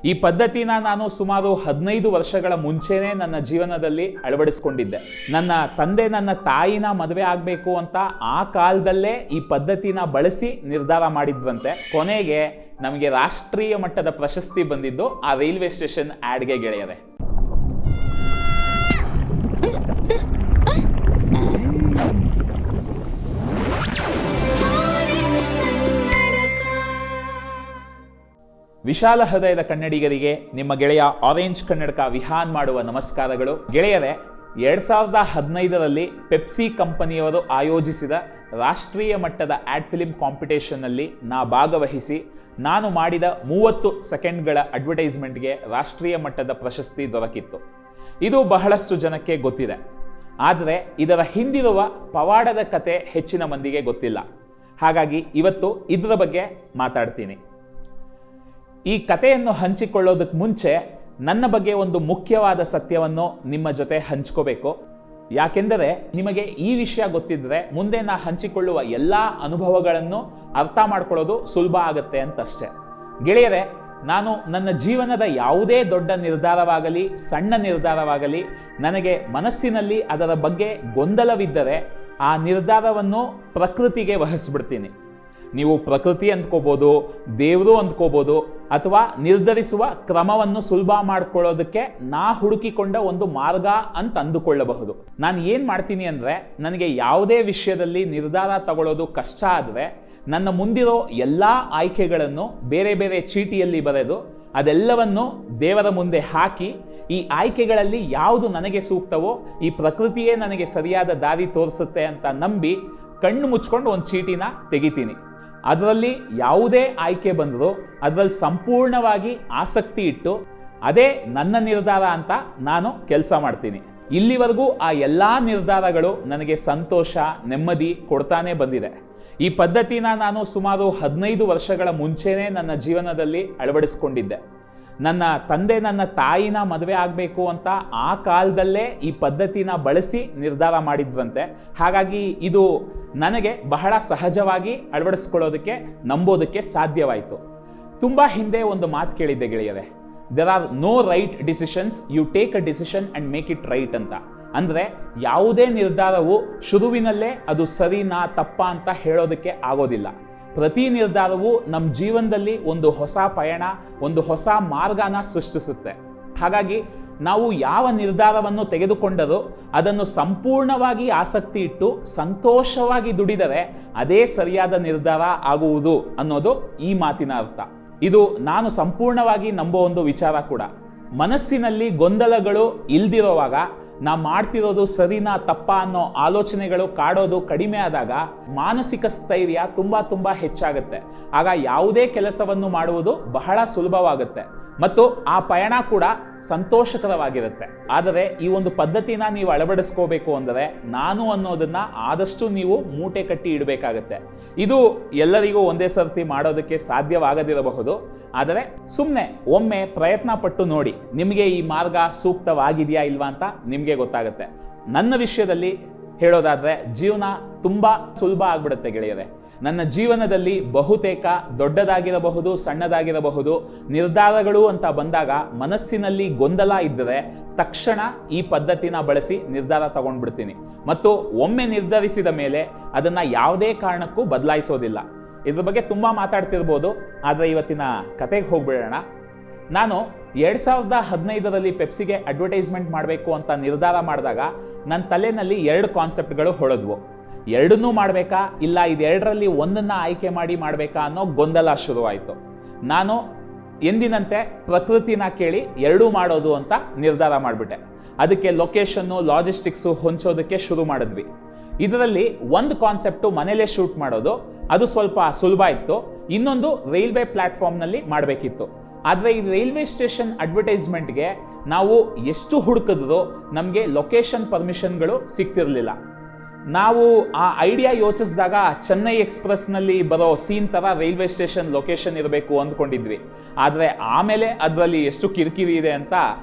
ಈ ಪದ್ಧತಿನ ನಾನು ಸುಮಾರು 15 ವರ್ಷಗಳ ಮುಂಚೆನೇ ನನ್ನ ಜೀವನದಲ್ಲಿ ಅಳವಡಿಸ್ಕೊಂಡಿದ್ದೆ. ನನ್ನ ತಂದೆ ನನ್ನ ತಾಯಿನ ಮದುವೆ ಆಗಬೇಕು ಅಂತ ಆ ಕಾಲದಲ್ಲೇ ಈ ಪದ್ಧತಿನ ಬಳಸಿ ನಿರ್ಧಾರ ಮಾಡಿದ್ವಂತೆ. ಕೊನೆಗೆ ನಮಗೆ ರಾಷ್ಟ್ರೀಯ ಮಟ್ಟದ ಪ್ರಶಸ್ತಿ ಬಂದಿದ್ದು ಆ ರೈಲ್ವೆ ಸ್ಟೇಷನ್ ಆಡ್ಗೆ ಗೆಳೆಯರೆ. ವಿಶಾಲ ಹೃದಯದ ಕನ್ನಡಿಗರಿಗೆ ನಿಮ್ಮ ಗೆಳೆಯ ಆರೆಂಜ್ ಕನ್ನಡಕ ವಿಹಾನ್ ಮಾಡುವ ನಮಸ್ಕಾರಗಳು. ಗೆಳೆಯರೆ, 2015ರಲ್ಲಿ ಪೆಪ್ಸಿ ಕಂಪನಿಯವರು ಆಯೋಜಿಸಿದ ರಾಷ್ಟ್ರೀಯ ಮಟ್ಟದ ಆಡ್ ಫಿಲ್ಮ್ ಕಾಂಪಿಟೇಷನ್ನಲ್ಲಿ ಭಾಗವಹಿಸಿ ನಾನು ಮಾಡಿದ 30 ಸೆಕೆಂಡ್ಗಳ ಅಡ್ವರ್ಟೈಸ್ಮೆಂಟ್ಗೆ ರಾಷ್ಟ್ರೀಯ ಮಟ್ಟದ ಪ್ರಶಸ್ತಿ ದೊರಕಿತ್ತು. ಇದು ಬಹಳಷ್ಟು ಜನಕ್ಕೆ ಗೊತ್ತಿದೆ, ಆದರೆ ಇದರ ಹಿಂದಿರುವ ಪವಾಡದ ಕತೆ ಹೆಚ್ಚಿನ ಮಂದಿಗೆ ಗೊತ್ತಿಲ್ಲ. ಹಾಗಾಗಿ ಇವತ್ತು ಇದರ ಬಗ್ಗೆ ಮಾತಾಡ್ತೀನಿ. ಈ ಕಥೆಯನ್ನು ಹಂಚಿಕೊಳ್ಳೋದಕ್ಕೆ ಮುಂಚೆ ನನ್ನ ಬಗ್ಗೆ ಒಂದು ಮುಖ್ಯವಾದ ಸತ್ಯವನ್ನು ನಿಮ್ಮ ಜೊತೆ ಹಂಚ್ಕೋಬೇಕು. ಯಾಕೆಂದರೆ ನಿಮಗೆ ಈ ವಿಷಯ ಗೊತ್ತಿದ್ರೆ ಮುಂದೆ ನಾ ಹಂಚಿಕೊಳ್ಳುವ ಎಲ್ಲ ಅನುಭವಗಳನ್ನು ಅರ್ಥ ಮಾಡ್ಕೊಳ್ಳೋದು ಸುಲಭ ಆಗುತ್ತೆ ಅಂತಷ್ಟೇ. ಗೆಳೆಯರೆ, ನಾನು ನನ್ನ ಜೀವನದ ಯಾವುದೇ ದೊಡ್ಡ ನಿರ್ಧಾರವಾಗಲಿ ಸಣ್ಣ ನಿರ್ಧಾರವಾಗಲಿ ನನಗೆ ಮನಸ್ಸಿನಲ್ಲಿ ಅದರ ಬಗ್ಗೆ ಗೊಂದಲವಿದ್ದರೆ ಆ ನಿರ್ಧಾರವನ್ನು ಪ್ರಕೃತಿಗೆ ವಹಿಸ್ಬಿಡ್ತೀನಿ. ನೀವು ಪ್ರಕೃತಿ ಅಂದ್ಕೋಬೋದು, ದೇವರು ಅಂದ್ಕೋಬೋದು, ಅಥವಾ ನಿರ್ಧರಿಸುವ ಕ್ರಮವನ್ನು ಸುಲಭ ಮಾಡ್ಕೊಳ್ಳೋದಕ್ಕೆ ನಾ ಹುಡುಕಿಕೊಂಡ ಒಂದು ಮಾರ್ಗ ಅಂತ ಅಂದುಕೊಳ್ಳಬಹುದು. ನಾನು ಏನು ಮಾಡ್ತೀನಿ ಅಂದರೆ, ನನಗೆ ಯಾವುದೇ ವಿಷಯದಲ್ಲಿ ನಿರ್ಧಾರ ತಗೊಳ್ಳೋದು ಕಷ್ಟ ಆದರೆ ನನ್ನ ಮುಂದಿರೋ ಎಲ್ಲ ಆಯ್ಕೆಗಳನ್ನು ಬೇರೆ ಬೇರೆ ಚೀಟಿಯಲ್ಲಿ ಬರೆದು ಅದೆಲ್ಲವನ್ನು ದೇವರ ಮುಂದೆ ಹಾಕಿ ಈ ಆಯ್ಕೆಗಳಲ್ಲಿ ಯಾವುದು ನನಗೆ ಸೂಕ್ತವೋ, ಈ ಪ್ರಕೃತಿಯೇ ನನಗೆ ಸರಿಯಾದ ದಾರಿ ತೋರಿಸುತ್ತೆ ಅಂತ ನಂಬಿ ಕಣ್ಣು ಮುಚ್ಕೊಂಡು ಒಂದು ಚೀಟಿನ ತೆಗಿತೀನಿ. ಅದರಲ್ಲಿ ಯಾವುದೇ ಆಯ್ಕೆ ಬಂದರೂ ಅದರಲ್ಲಿ ಸಂಪೂರ್ಣವಾಗಿ ಆಸಕ್ತಿ ಇಟ್ಟು ಅದೇ ನನ್ನ ನಿರ್ಧಾರ ಅಂತ ನಾನು ಕೆಲಸ ಮಾಡ್ತೀನಿ. ಇಲ್ಲಿವರೆಗೂ ಆ ಎಲ್ಲ ನಿರ್ಧಾರಗಳು ನನಗೆ ಸಂತೋಷ, ನೆಮ್ಮದಿ ಕೊಡ್ತಾನೆ ಬಂದಿದೆ. ಈ ಪದ್ಧತಿನ ನಾನು ಸುಮಾರು 15 ವರ್ಷಗಳ ಮುಂಚೆನೇ ನನ್ನ ಜೀವನದಲ್ಲಿ ಅಳವಡಿಸ್ಕೊಂಡಿದ್ದೆ. ನನ್ನ ತಂದೆ ನನ್ನ ತಾಯಿನ ಮದುವೆ ಆಗಬೇಕು ಅಂತ ಆ ಕಾಲದಲ್ಲೇ ಈ ಪದ್ಧತಿನ ಬಳಸಿ ನಿರ್ಧಾರ ಮಾಡಿದ್ವಂತೆ. ಹಾಗಾಗಿ ಇದು ನನಗೆ ಬಹಳ ಸಹಜವಾಗಿ ಅಳವಡಿಸ್ಕೊಳ್ಳೋದಕ್ಕೆ, ನಂಬೋದಕ್ಕೆ ಸಾಧ್ಯವಾಯಿತು. ತುಂಬ ಹಿಂದೆ ಒಂದು ಮಾತು ಕೇಳಿದ್ದೆ ಗೆಳೆಯರೆ, there are no right decisions, you take a decision and make it right ಅಂತ. ಅಂದರೆ ಯಾವುದೇ ನಿರ್ಧಾರವು ಶುರುವಿನಲ್ಲೇ ಅದು ಸರಿನಾ ತಪ್ಪಾ ಅಂತ ಹೇಳೋದಕ್ಕೆ ಆಗೋದಿಲ್ಲ. ಪ್ರತಿ ನಿರ್ಧಾರವು ನಮ್ಮ ಜೀವನದಲ್ಲಿ ಒಂದು ಹೊಸ ಪಯಣ, ಒಂದು ಹೊಸ ಮಾರ್ಗನ ಸೃಷ್ಟಿಸುತ್ತೆ. ಹಾಗಾಗಿ ನಾವು ಯಾವ ನಿರ್ಧಾರವನ್ನು ತೆಗೆದುಕೊಂಡರೂ ಅದನ್ನು ಸಂಪೂರ್ಣವಾಗಿ ಆಸಕ್ತಿ ಇಟ್ಟು ಸಂತೋಷವಾಗಿ ದುಡಿದರೆ ಅದೇ ಸರಿಯಾದ ನಿರ್ಧಾರ ಆಗುವುದು ಅನ್ನೋದು ಈ ಮಾತಿನ ಅರ್ಥ. ಇದು ನಾನು ಸಂಪೂರ್ಣವಾಗಿ ನಂಬೋ ಒಂದು ವಿಚಾರ ಕೂಡ. ಮನಸ್ಸಿನಲ್ಲಿ ಗೊಂದಲಗಳು ಇಲ್ದಿರೋವಾಗ ನಾ ಮಾಡ್ತಿರೋದು ಸರಿನಾ ತಪ್ಪಾ ಅನ್ನೋ ಆಲೋಚನೆಗಳು ಕಾಡೋದು ಕಡಿಮೆ ಆದಾಗ ಮಾನಸಿಕ ಸ್ಥೈರ್ಯ ತುಂಬ ಹೆಚ್ಚಾಗುತ್ತೆ. ಆಗ ಯಾವುದೇ ಕೆಲಸವನ್ನು ಮಾಡುವುದು ಬಹಳ ಸುಲಭವಾಗುತ್ತೆ ಮತ್ತು ಆ ಪಯಣ ಕೂಡ ಸಂತೋಷಕರವಾಗಿರುತ್ತೆ. ಆದರೆ ಈ ಒಂದು ಪದ್ಧತಿನ ನೀವು ಅಳವಡಿಸ್ಕೋಬೇಕು ಅಂದರೆ ನಾನು ಅನ್ನೋದನ್ನ ಆದಷ್ಟು ನೀವು ಮೂಟೆ ಕಟ್ಟಿ ಇಡಬೇಕಾಗತ್ತೆ. ಇದು ಎಲ್ಲರಿಗೂ ಒಂದೇ ಸರ್ತಿ ಮಾಡೋದಕ್ಕೆ ಸಾಧ್ಯವಾಗದಿರಬಹುದು, ಆದರೆ ಸುಮ್ಮನೆ ಒಮ್ಮೆ ಪ್ರಯತ್ನ ಪಟ್ಟು ನೋಡಿ, ನಿಮಗೆ ಈ ಮಾರ್ಗ ಸೂಕ್ತವಾಗಿದೆಯಾ ಇಲ್ವಾ ಅಂತ ನಿಮಗೆ ಗೊತ್ತಾಗುತ್ತೆ. ನನ್ನ ವಿಷಯದಲ್ಲಿ ಹೇಳೋದಾದ್ರೆ ಜೀವನ ತುಂಬ ಸುಲಭ ಆಗ್ಬಿಡುತ್ತೆ ಗೆಳೆಯರೆ. ನನ್ನ ಜೀವನದಲ್ಲಿ ಬಹುತೇಕ ದೊಡ್ಡದಾಗಿರಬಹುದು ಸಣ್ಣದಾಗಿರಬಹುದು ನಿರ್ಧಾರಗಳು ಅಂತ ಬಂದಾಗ ಮನಸ್ಸಿನಲ್ಲಿ ಗೊಂದಲ ಇದ್ದರೆ ತಕ್ಷಣ ಈ ಪದ್ಧತಿನ ಬಳಸಿ ನಿರ್ಧಾರ ತಗೊಂಡ್ಬಿಡ್ತೀನಿ ಮತ್ತು ಒಮ್ಮೆ ನಿರ್ಧರಿಸಿದ ಮೇಲೆ ಅದನ್ನು ಯಾವುದೇ ಕಾರಣಕ್ಕೂ ಬದಲಾಯಿಸೋದಿಲ್ಲ. ಇದ್ರ ಬಗ್ಗೆ ತುಂಬ ಮಾತಾಡ್ತಿರ್ಬೋದು, ಆದರೆ ಇವತ್ತಿನ ಕತೆಗೆ ಹೋಗ್ಬಿಡೋಣ. ನಾನು 2015ರಲ್ಲಿ ಪೆಪ್ಸಿಗೆ ಅಡ್ವರ್ಟೈಸ್ಮೆಂಟ್ ಮಾಡಬೇಕು ಅಂತ ನಿರ್ಧಾರ ಮಾಡಿದಾಗ ನನ್ನ ತಲೆಯಲ್ಲಿ 2 ಕಾನ್ಸೆಪ್ಟ್ಗಳು ಹೊಳೆದ್ವು. ಎರಡನ್ನೂ ಮಾಡಬೇಕಾ ಇಲ್ಲ ಇದೆರಡರಲ್ಲಿ ಒಂದನ್ನು ಆಯ್ಕೆ ಮಾಡಬೇಕಾ ಅನ್ನೋ ಗೊಂದಲ ಶುರುವಾಯಿತು. ನಾನು ಎಂದಿನಂತೆ ಪ್ರಕೃತಿನ ಕೇಳಿ ಎರಡೂ ಮಾಡೋದು ಅಂತ ನಿರ್ಧಾರ ಮಾಡಿಬಿಟ್ಟೆ. ಅದಕ್ಕೆ ಲೊಕೇಶನ್ನು ಲಾಜಿಸ್ಟಿಕ್ಸು ಹೊಂಚೋದಕ್ಕೆ ಶುರು ಮಾಡಿದ್ವಿ. ಇದರಲ್ಲಿ ಒಂದು ಕಾನ್ಸೆಪ್ಟು ಮನೇಲೇ ಶೂಟ್ ಮಾಡೋದು, ಅದು ಸ್ವಲ್ಪ ಸುಲಭ ಇತ್ತು. ಇನ್ನೊಂದು ರೈಲ್ವೆ ಪ್ಲ್ಯಾಟ್ಫಾರ್ಮ್ನಲ್ಲಿ ಮಾಡಬೇಕಿತ್ತು. ಆದರೆ ಈ ರೈಲ್ವೆ ಸ್ಟೇಷನ್ ಅಡ್ವರ್ಟೈಸ್ಮೆಂಟ್ಗೆ ನಾವು ಎಷ್ಟು ಹುಡುಕಿದ್ರೂ ನಮಗೆ ಲೊಕೇಶನ್ ಪರ್ಮಿಷನ್ಗಳು ಸಿಗ್ತಿರಲಿಲ್ಲ. ನಾವು ಆ ಐಡಿಯಾ ಯೋಚಿಸಿದಾಗ ಚೆನ್ನೈ ಎಕ್ಸ್ಪ್ರೆಸ್ನಲ್ಲಿ ಬರೋ ಸೀನ್ ಥರ ರೈಲ್ವೆ ಸ್ಟೇಷನ್ ಲೊಕೇಶನ್ ಇರಬೇಕು ಅಂದ್ಕೊಂಡಿದ್ವಿ. ಆದರೆ ಆಮೇಲೆ ಅದರಲ್ಲಿ ಎಷ್ಟು ಕಿರಿಕಿರಿ ಇದೆ ಅಂತ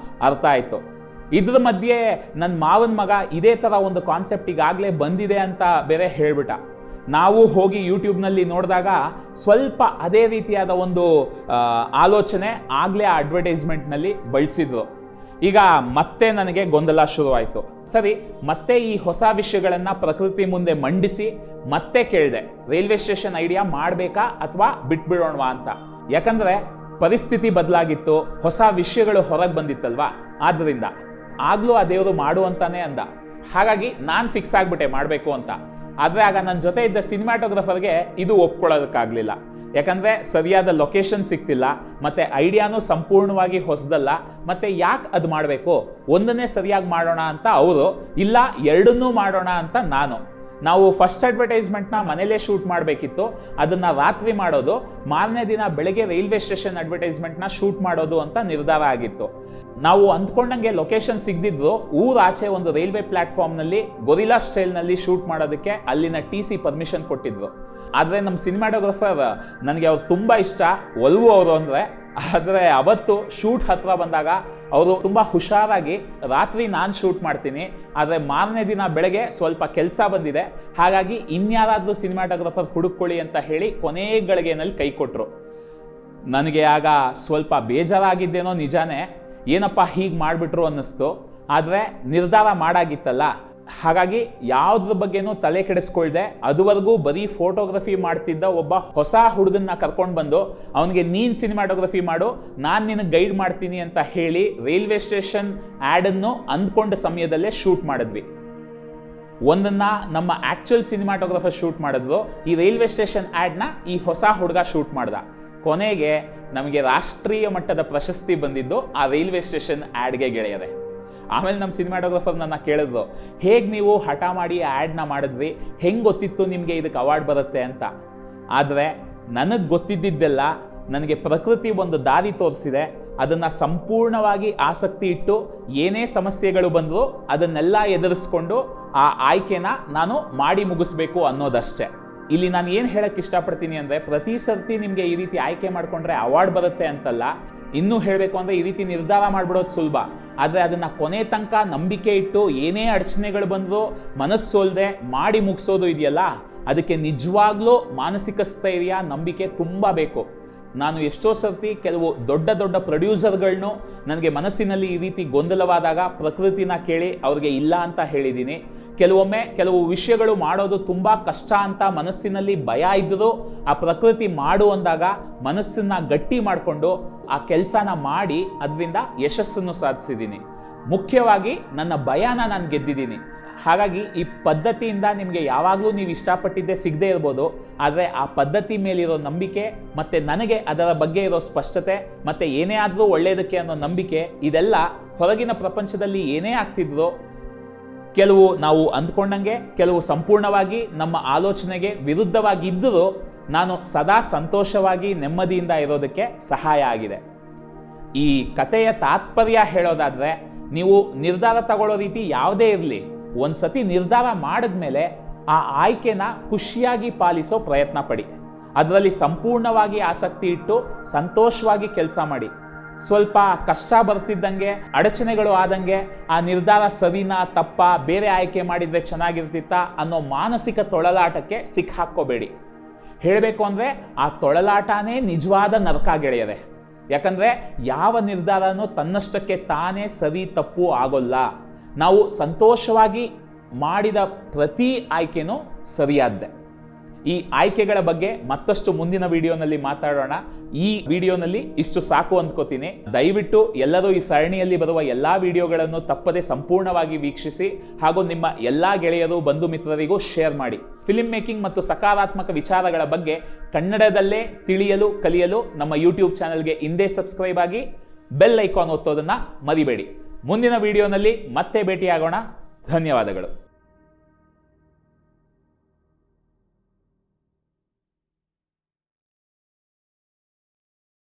ಅರ್ಥ ಆಯಿತು. ಇದ್ರ ಮಧ್ಯೆ ನನ್ನ ಮಾವನ ಮಗ ಇದೇ ಥರ ಒಂದು ಕಾನ್ಸೆಪ್ಟ್ ಈಗಾಗಲೇ ಬಂದಿದೆ ಅಂತ ಬೇರೆ ಹೇಳ್ಬಿಟ್ಟ. ನಾವು ಹೋಗಿ ಯೂಟ್ಯೂಬ್ನಲ್ಲಿ ನೋಡಿದಾಗ ಸ್ವಲ್ಪ ಅದೇ ರೀತಿಯಾದ ಒಂದು ಆಲೋಚನೆ ಆಗಲೇ ಆ ಅಡ್ವರ್ಟೈಸ್ಮೆಂಟ್ನಲ್ಲಿ ಬಳಸಿದ್ರು. ಈಗ ಮತ್ತೆ ನನಗೆ ಗೊಂದಲ ಶುರುವಾಯಿತು. ಸರಿ, ಮತ್ತೆ ಈ ಹೊಸ ವಿಷಯಗಳನ್ನು ಪ್ರಕೃತಿ ಮುಂದೆ ಮಂಡಿಸಿ ಮತ್ತೆ ಕೇಳಿದೆ, ರೈಲ್ವೆ ಸ್ಟೇಷನ್ ಐಡಿಯಾ ಮಾಡಬೇಕಾ ಅಥವಾ ಬಿಟ್ಬಿಡೋಣವಾ ಅಂತ. ಯಾಕಂದ್ರೆ ಪರಿಸ್ಥಿತಿ ಬದಲಾಗಿತ್ತು, ಹೊಸ ವಿಷಯಗಳು ಹೊರಗೆ ಬಂದಿತ್ತಲ್ವಾ. ಆದ್ದರಿಂದ ಆಗ್ಲೂ ಆ ದೇವರು ಮಾಡು ಅಂತಾನೆ ಅಂದ. ಹಾಗಾಗಿ ನಾನು ಫಿಕ್ಸ್ ಆಗ್ಬಿಟ್ಟೆ ಮಾಡಬೇಕು ಅಂತ. ಆದರೆ ಆಗ ನನ್ನ ಜೊತೆ ಇದ್ದ ಸಿನಿಮಾಟೋಗ್ರಫರ್ಗೆ ಇದು ಒಪ್ಕೊಳ್ಳೋದಕ್ಕಾಗಲಿಲ್ಲ. ಯಾಕಂದರೆ ಸರಿಯಾದ ಲೊಕೇಶನ್ ಸಿಗ್ತಿಲ್ಲ, ಮತ್ತು ಐಡಿಯಾನೂ ಸಂಪೂರ್ಣವಾಗಿ ಹೊಸದಲ್ಲ, ಮತ್ತು ಯಾಕೆ ಅದು ಮಾಡಬೇಕು, ಒಂದನ್ನೇ ಸರಿಯಾಗಿ ಮಾಡೋಣ ಅಂತ ಅವರು, ಇಲ್ಲ ಎರಡನ್ನೂ ಮಾಡೋಣ ಅಂತ ನಾನು. ನಾವು ಫಸ್ಟ್ ಅಡ್ವರ್ಟೈಸ್ಮೆಂಟ್ನ ಮನೇಲೇ ಶೂಟ್ ಮಾಡಬೇಕಿತ್ತು, ಅದನ್ನು ರಾತ್ರಿ ಮಾಡೋದು, ಮಾರನೇ ದಿನ ಬೆಳಗ್ಗೆ ರೈಲ್ವೆ ಸ್ಟೇಷನ್ ಅಡ್ವರ್ಟೈಸ್ಮೆಂಟ್ನ ಶೂಟ್ ಮಾಡೋದು ಅಂತ ನಿರ್ಧಾರ ಆಗಿತ್ತು. ನಾವು ಅಂದ್ಕೊಂಡಂಗೆ ಲೊಕೇಶನ್ ಸಿಗದಿದ್ರು ಊರಾಚೆ ಒಂದು ರೈಲ್ವೆ ಪ್ಲಾಟ್ಫಾರ್ಮ್ನಲ್ಲಿ ಗೊರಿಲ್ಲಾ ಸ್ಟೈಲ್ನಲ್ಲಿ ಶೂಟ್ ಮಾಡೋದಕ್ಕೆ ಅಲ್ಲಿನ TC ಪರ್ಮಿಷನ್ ಕೊಟ್ಟಿದ್ರು. ಆದರೆ ನಮ್ಮ ಸಿನಿಮಾಟೋಗ್ರಫರ್ ನನಗೆ ಅವ್ರು ತುಂಬ ಇಷ್ಟ, ಒಲವು ಅವರು ಅಂದರೆ. ಆದರೆ ಅವತ್ತು ಶೂಟ್ ಹತ್ರ ಬಂದಾಗ ಅವರು ತುಂಬ ಹುಷಾರಾಗಿ, ರಾತ್ರಿ ನಾನು ಶೂಟ್ ಮಾಡ್ತೀನಿ, ಆದರೆ ಮಾರನೇ ದಿನ ಬೆಳಗ್ಗೆ ಸ್ವಲ್ಪ ಕೆಲಸ ಬಂದಿದೆ, ಹಾಗಾಗಿ ಇನ್ಯಾರಾದರೂ ಸಿನಿಮಾಟೋಗ್ರಫರ್ ಹುಡುಕೊಳ್ಳಿ ಅಂತ ಹೇಳಿ ಕೊನೆ ಗಳಿಗೆನಲ್ಲಿ ಕೈ ಕೊಟ್ಟರು. ನನಗೆ ಆಗ ಸ್ವಲ್ಪ ಬೇಜಾರಾಗಿದ್ದೇನೋ ನಿಜಾನೇ, ಏನಪ್ಪ ಹೀಗೆ ಮಾಡಿಬಿಟ್ರು ಅನ್ನಿಸ್ತು. ಆದರೆ ನಿರ್ಧಾರ ಮಾಡಾಗಿತ್ತಲ್ಲ, ಹಾಗಾಗಿ ಯಾವುದ್ರ ಬಗ್ಗೆನೂ ತಲೆ ಕೆಡಿಸ್ಕೊಳ್ದೆ ಅದುವರೆಗೂ ಬರೀ ಫೋಟೋಗ್ರಫಿ ಮಾಡ್ತಿದ್ದ ಒಬ್ಬ ಹೊಸ ಹುಡುಗನ್ನ ಕರ್ಕೊಂಡು ಬಂದು ಅವನಿಗೆ ನೀನು ಸಿನಿಮಾಟೋಗ್ರಫಿ ಮಾಡು, ನಾನು ನಿನಗೆ ಗೈಡ್ ಮಾಡ್ತೀನಿ ಅಂತ ಹೇಳಿ ರೈಲ್ವೆ ಸ್ಟೇಷನ್ ಆ್ಯಡನ್ನು ಅಂದ್ಕೊಂಡ ಸಮಯದಲ್ಲೇ ಶೂಟ್ ಮಾಡಿದ್ವಿ. ಒಂದನ್ನು ನಮ್ಮ ಆ್ಯಕ್ಚುಯಲ್ ಸಿನಿಮಾಟೋಗ್ರಫರ್ ಶೂಟ್ ಮಾಡಿದ್ರು, ಈ ರೈಲ್ವೆ ಸ್ಟೇಷನ್ ಆ್ಯಡ್ನ ಈ ಹೊಸ ಹುಡುಗ ಶೂಟ್ ಮಾಡ್ದ. ಕೊನೆಗೆ ನಮಗೆ ರಾಷ್ಟ್ರೀಯ ಮಟ್ಟದ ಪ್ರಶಸ್ತಿ ಬಂದಿದ್ದು ಆ ರೈಲ್ವೆ ಸ್ಟೇಷನ್ ಆ್ಯಡ್ಗೆ ಗೆಳೆಯರೆ. ಆಮೇಲೆ ನಮ್ಮ ಸಿನಿಮಾಟೋಗ್ರಫರ್ ನನ್ನ ಕೇಳಿದ್ರು, ಹೇಗೆ ನೀವು ಹಠ ಮಾಡಿ ಆ್ಯಡ್ನ ಮಾಡಿದ್ವಿ, ಹೆಂಗೆ ಗೊತ್ತಿತ್ತು ನಿಮಗೆ ಇದಕ್ಕೆ ಅವಾರ್ಡ್ ಬರುತ್ತೆ ಅಂತ. ಆದರೆ ನನಗೆ ಗೊತ್ತಿದ್ದೆಲ್ಲ, ನನಗೆ ಪ್ರಕೃತಿ ಒಂದು ದಾರಿ ತೋರಿಸಿದೆ, ಅದನ್ನು ಸಂಪೂರ್ಣವಾಗಿ ಆಸಕ್ತಿ ಇಟ್ಟು ಏನೇ ಸಮಸ್ಯೆಗಳು ಬಂದರೂ ಅದನ್ನೆಲ್ಲ ಎದುರಿಸ್ಕೊಂಡು ಆ ಆಯ್ಕೆನ ನಾನು ಮಾಡಿ ಮುಗಿಸ್ಬೇಕು ಅನ್ನೋದಷ್ಟೇ. ಇಲ್ಲಿ ನಾನು ಏನು ಹೇಳಕ್ಕೆ ಇಷ್ಟಪಡ್ತೀನಿ ಅಂದರೆ, ಪ್ರತಿ ಸರ್ತಿ ನಿಮಗೆ ಈ ರೀತಿ ಆಯ್ಕೆ ಮಾಡಿಕೊಂಡ್ರೆ ಅವಾರ್ಡ್ ಬರುತ್ತೆ ಅಂತಲ್ಲ. ಇನ್ನೂ ಹೇಳಬೇಕು ಅಂದರೆ ಈ ರೀತಿ ನಿರ್ಧಾರ ಮಾಡಿಬಿಡೋದು ಸುಲಭ, ಆದರೆ ಅದನ್ನು ಕೊನೆ ತನಕ ನಂಬಿಕೆ ಇಟ್ಟು ಏನೇ ಅಡಚಣೆಗಳು ಬಂದರೂ ಮನಸ್ಸೋಲ್ದೆ ಮಾಡಿ ಮುಗಿಸೋದು ಇದೆಯಲ್ಲ, ಅದಕ್ಕೆ ನಿಜವಾಗ್ಲೂ ಮಾನಸಿಕ ಸ್ಥೈರ್ಯ, ನಂಬಿಕೆ ತುಂಬ ಬೇಕು. ನಾನು ಎಷ್ಟೋ ಸರ್ತಿ ಕೆಲವು ದೊಡ್ಡ ದೊಡ್ಡ ಪ್ರೊಡ್ಯೂಸರ್ಗಳನ್ನೂ ನನಗೆ ಮನಸ್ಸಿನಲ್ಲಿ ಈ ರೀತಿ ಗೊಂದಲವಾದಾಗ ಪ್ರಕೃತಿನ ಕೇಳಿ ಅವ್ರಿಗೆ ಇಲ್ಲ ಅಂತ ಹೇಳಿದ್ದೀನಿ. ಕೆಲವೊಮ್ಮೆ ಕೆಲವು ವಿಷಯಗಳು ಮಾಡೋದು ತುಂಬ ಕಷ್ಟ ಅಂತ ಮನಸ್ಸಿನಲ್ಲಿ ಭಯ ಇದ್ದರೂ ಆ ಪ್ರಕೃತಿ ಮಾಡು ಅಂದಾಗ ಮನಸ್ಸನ್ನು ಗಟ್ಟಿ ಮಾಡಿಕೊಂಡು ಆ ಕೆಲಸನ ಮಾಡಿ ಅದರಿಂದ ಯಶಸ್ಸನ್ನು ಸಾಧಿಸಿದ್ದೀನಿ. ಮುಖ್ಯವಾಗಿ ನನ್ನ ಭಯನ ನಾನು ಗೆದ್ದಿದ್ದೀನಿ. ಹಾಗಾಗಿ ಈ ಪದ್ಧತಿಯಿಂದ ನಿಮಗೆ ಯಾವಾಗಲೂ ನೀವು ಇಷ್ಟಪಟ್ಟಿದ್ದೇ ಸಿಗದೇ ಇರ್ಬೋದು, ಆದರೆ ಆ ಪದ್ಧತಿ ಮೇಲಿರೋ ನಂಬಿಕೆ ಮತ್ತು ನನಗೆ ಅದರ ಬಗ್ಗೆ ಇರೋ ಸ್ಪಷ್ಟತೆ ಮತ್ತು ಏನೇ ಆದರೂ ಒಳ್ಳೆಯದಕ್ಕೆ ಅನ್ನೋ ನಂಬಿಕೆ, ಇದೆಲ್ಲ ಹೊರಗಿನ ಪ್ರಪಂಚದಲ್ಲಿ ಏನೇ ಆಗ್ತಿದ್ರೂ ಕೆಲವು ನಾವು ಅಂದ್ಕೊಂಡಂಗೆ, ಕೆಲವು ಸಂಪೂರ್ಣವಾಗಿ ನಮ್ಮ ಆಲೋಚನೆಗೆ ವಿರುದ್ಧವಾಗಿದ್ದರೂ ನಾನು ಸದಾ ಸಂತೋಷವಾಗಿ ನೆಮ್ಮದಿಯಿಂದ ಇರೋದಕ್ಕೆ ಸಹಾಯ ಆಗಿದೆ. ಈ ಕಥೆಯ ತಾತ್ಪರ್ಯ ಹೇಳೋದಾದರೆ, ನೀವು ನಿರ್ಧಾರ ತಗೊಳ್ಳೋ ರೀತಿ ಯಾವುದೇ ಇರಲಿ, ಒಂದು ಸತಿ ನಿರ್ಧಾರ ಮಾಡಿದ್ಮೇಲೆ ಆ ಆಯ್ಕೆನ ಖುಷಿಯಾಗಿ ಪಾಲಿಸೋ ಪ್ರಯತ್ನ ಪಡಿ. ಅದರಲ್ಲಿ ಸಂಪೂರ್ಣವಾಗಿ ಆಸಕ್ತಿ ಇಟ್ಟು ಸಂತೋಷವಾಗಿ ಕೆಲಸ ಮಾಡಿ. ಸ್ವಲ್ಪ ಕಷ್ಟ ಬರ್ತಿದ್ದಂಗೆ, ಅಡಚಣೆಗಳು ಆದಂಗೆ ಆ ನಿರ್ಧಾರ ಸರಿನಾ ತಪ್ಪಾ, ಬೇರೆ ಆಯ್ಕೆ ಮಾಡಿದರೆ ಚೆನ್ನಾಗಿರ್ತಿತ್ತಾ ಅನ್ನೋ ಮಾನಸಿಕ ತೊಳಲಾಟಕ್ಕೆ ಸಿಕ್ಕಾಕ್ಕೋಬೇಡಿ. ಹೇಳಬೇಕು ಅಂದರೆ ಆ ತೊಳಲಾಟನೇ ನಿಜವಾದ ನರಕ ಗೆಳೆಯರೆ. ಯಾಕಂದರೆ ಯಾವ ನಿರ್ಧಾರನೂ ತನ್ನಷ್ಟಕ್ಕೆ ತಾನೇ ಸರಿ ತಪ್ಪು ಆಗೋಲ್ಲ. ನಾವು ಸಂತೋಷವಾಗಿ ಮಾಡಿದ ಪ್ರತಿ ಆಯ್ಕೆನೂ ಸರಿಯಾದ್ದೆ. ಈ ಆಯ್ಕೆಗಳ ಬಗ್ಗೆ ಮತ್ತಷ್ಟು ಮುಂದಿನ ವಿಡಿಯೋನಲ್ಲಿ ಮಾತಾಡೋಣ. ಈ ವಿಡಿಯೋನಲ್ಲಿ ಇಷ್ಟು ಸಾಕು ಅಂದ್ಕೋತೀನಿ. ದಯವಿಟ್ಟು ಎಲ್ಲರೂ ಈ ಸರಣಿಯಲ್ಲಿ ಬರುವ ಎಲ್ಲ ವಿಡಿಯೋಗಳನ್ನು ತಪ್ಪದೆ ಸಂಪೂರ್ಣವಾಗಿ ವೀಕ್ಷಿಸಿ, ಹಾಗೂ ನಿಮ್ಮ ಎಲ್ಲ ಗೆಳೆಯರು ಬಂಧು ಮಿತ್ರರಿಗೂ ಶೇರ್ ಮಾಡಿ. ಫಿಲ್ಮ್ ಮೇಕಿಂಗ್ ಮತ್ತು ಸಕಾರಾತ್ಮಕ ವಿಚಾರಗಳ ಬಗ್ಗೆ ಕನ್ನಡದಲ್ಲೇ ತಿಳಿಯಲು ಕಲಿಯಲು ನಮ್ಮ ಯೂಟ್ಯೂಬ್ ಚಾನೆಲ್ಗೆ ಹಿಂದೆ ಸಬ್ಸ್ಕ್ರೈಬ್ ಆಗಿ, ಬೆಲ್ ಐಕಾನ್ ಒತ್ತೋದನ್ನು ಮರಿಬೇಡಿ. ಮುಂದಿನ ವಿಡಿಯೋನಲ್ಲಿ ಮತ್ತೆ ಭೇಟಿಯಾಗೋಣ. ಧನ್ಯವಾದಗಳು.